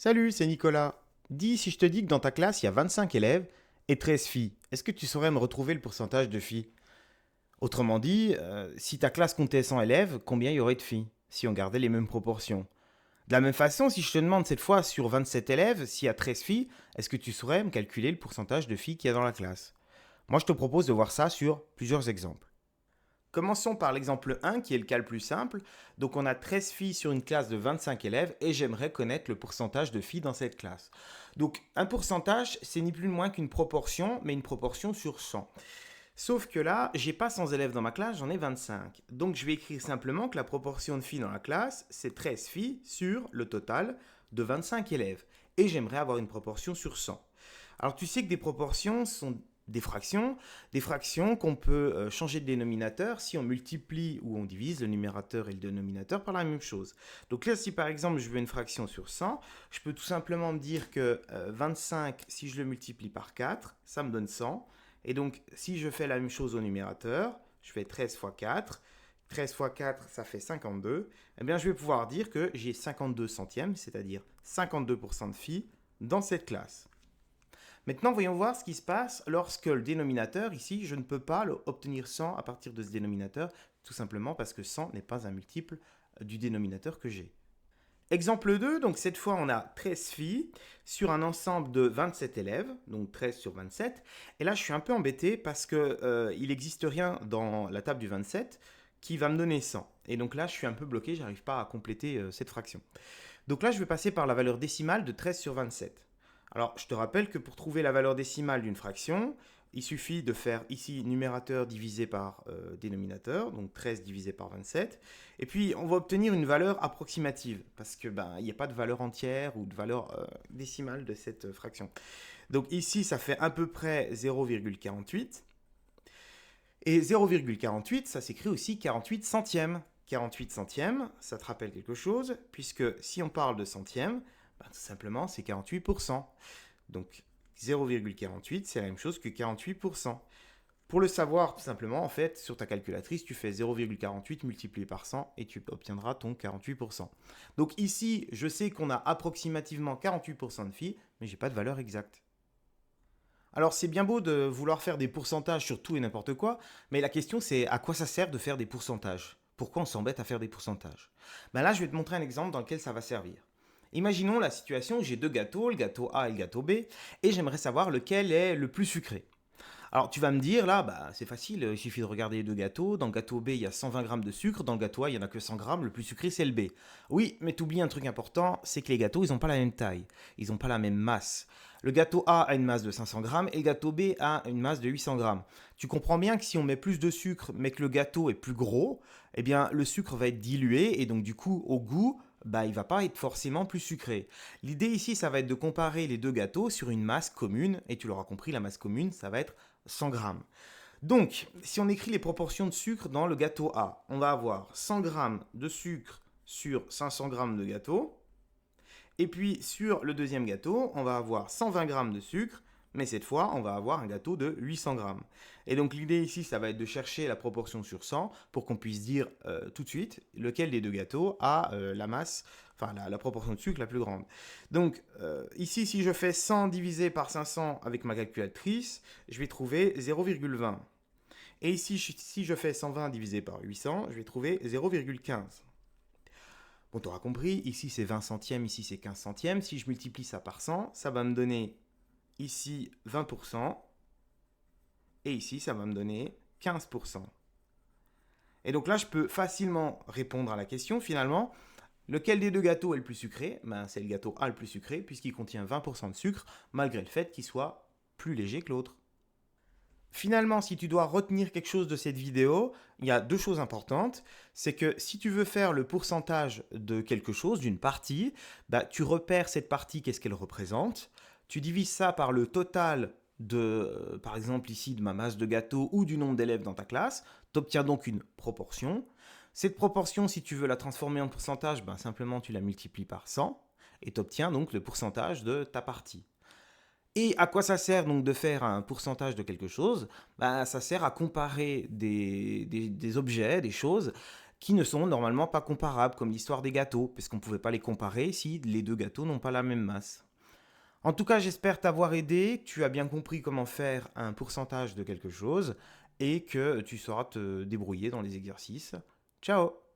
Salut, c'est Nicolas. Dis, si je te dis que dans ta classe, il y a 25 élèves et 13 filles, est-ce que tu saurais me retrouver le pourcentage de filles? Autrement dit, si ta classe comptait 100 élèves, combien il y aurait de filles, si on gardait les mêmes proportions? De la même façon, si je te demande cette fois sur 27 élèves, s'il y a 13 filles, est-ce que tu saurais me calculer le pourcentage de filles qu'il y a dans la classe? Moi, je te propose de voir ça sur plusieurs exemples. Commençons par l'exemple 1 qui est le cas le plus simple. Donc on a 13 filles sur une classe de 25 élèves et j'aimerais connaître le pourcentage de filles dans cette classe. Donc un pourcentage, c'est ni plus ni moins qu'une proportion, mais une proportion sur 100. Sauf que là, j'ai pas 100 élèves dans ma classe, j'en ai 25. Donc je vais écrire simplement que la proportion de filles dans la classe, c'est 13 filles sur le total de 25 élèves. Et j'aimerais avoir une proportion sur 100. Alors tu sais que des proportions sont des fractions qu'on peut changer de dénominateur si on multiplie ou on divise le numérateur et le dénominateur par la même chose. Donc là, si par exemple je veux une fraction sur 100, je peux tout simplement me dire que 25, si je le multiplie par 4, ça me donne 100. Et donc, si je fais la même chose au numérateur, je fais 13 fois 4. 13 fois 4, ça fait 52. Eh bien, je vais pouvoir dire que j'ai 52 centièmes, c'est-à-dire 52% de filles dans cette classe. Maintenant, voyons voir ce qui se passe lorsque le dénominateur, ici, je ne peux pas obtenir 100 à partir de ce dénominateur, tout simplement parce que 100 n'est pas un multiple du dénominateur que j'ai. Exemple 2, donc cette fois on a 13 filles sur un ensemble de 27 élèves, donc 13 sur 27. Et là je suis un peu embêté parce que il n'existe rien dans la table du 27 qui va me donner 100. Et donc là je suis un peu bloqué, j'arrive pas à compléter cette fraction. Donc là je vais passer par la valeur décimale de 13 sur 27. Alors je te rappelle que pour trouver la valeur décimale d'une fraction, il suffit de faire ici numérateur divisé par dénominateur, donc 13 divisé par 27. Et puis on va obtenir une valeur approximative, parce que il n'y a pas de valeur entière ou de valeur décimale de cette fraction. Donc ici ça fait à peu près 0,48. Et 0,48, ça s'écrit aussi 48 centièmes. 48 centièmes, ça te rappelle quelque chose, puisque si on parle de centièmes, tout simplement c'est 48%. Donc 0,48, c'est la même chose que 48%. Pour le savoir, tout simplement, en fait, sur ta calculatrice, tu fais 0,48 multiplié par 100 et tu obtiendras ton 48%. Donc ici, je sais qu'on a approximativement 48% de filles, mais j'ai pas de valeur exacte. Alors c'est bien beau de vouloir faire des pourcentages sur tout et n'importe quoi, mais la question c'est à quoi ça sert de faire des pourcentages? Pourquoi on s'embête à faire des pourcentages? Là, je vais te montrer un exemple dans lequel ça va servir. Imaginons la situation où j'ai deux gâteaux, le gâteau A et le gâteau B, et j'aimerais savoir lequel est le plus sucré. Alors tu vas me dire, là, c'est facile, il suffit de regarder les deux gâteaux. Dans le gâteau B, il y a 120 grammes de sucre, dans le gâteau A, il n'y en a que 100 grammes, le plus sucré, c'est le B. Oui, mais tu oublies un truc important, c'est que les gâteaux, ils n'ont pas la même taille, ils n'ont pas la même masse. Le gâteau A a une masse de 500 grammes et le gâteau B a une masse de 800 grammes. Tu comprends bien que si on met plus de sucre, mais que le gâteau est plus gros, eh bien le sucre va être dilué et donc du coup, au goût, il va pas être forcément plus sucré. L'idée ici, ça va être de comparer les deux gâteaux sur une masse commune, et tu l'auras compris, la masse commune, ça va être 100 grammes. Donc, si on écrit les proportions de sucre dans le gâteau A, on va avoir 100 grammes de sucre sur 500 grammes de gâteau. Et puis, sur le deuxième gâteau, on va avoir 120 grammes de sucre, mais cette fois, on va avoir un gâteau de 800 grammes. Et donc, l'idée ici, ça va être de chercher la proportion sur 100 pour qu'on puisse dire tout de suite lequel des deux gâteaux a la masse, enfin la proportion de sucre la plus grande. Donc, ici, si je fais 100 divisé par 500 avec ma calculatrice, je vais trouver 0,20. Et ici, si je fais 120 divisé par 800, je vais trouver 0,15. Bon, tu auras compris, ici c'est 20 centièmes, ici c'est 15 centièmes. Si je multiplie ça par 100, ça va me donner ici 20%, et ici ça va me donner 15%. Et donc là, je peux facilement répondre à la question finalement. Lequel des deux gâteaux est le plus sucré? C'est le gâteau A le plus sucré, puisqu'il contient 20% de sucre, malgré le fait qu'il soit plus léger que l'autre. Finalement, si tu dois retenir quelque chose de cette vidéo, il y a deux choses importantes. C'est que si tu veux faire le pourcentage de quelque chose, d'une partie, tu repères cette partie, qu'est-ce qu'elle représente. Tu divises ça par le total de, par exemple ici, de ma masse de gâteau ou du nombre d'élèves dans ta classe. Tu obtiens donc une proportion. Cette proportion, si tu veux la transformer en pourcentage, simplement tu la multiplies par 100 et tu obtiens donc le pourcentage de ta partie. Et à quoi ça sert donc de faire un pourcentage de quelque chose? Ça sert à comparer des objets, des choses qui ne sont normalement pas comparables, comme l'histoire des gâteaux, parce qu'on ne pouvait pas les comparer si les deux gâteaux n'ont pas la même masse. En tout cas, j'espère t'avoir aidé, que tu as bien compris comment faire un pourcentage de quelque chose et que tu sauras te débrouiller dans les exercices. Ciao!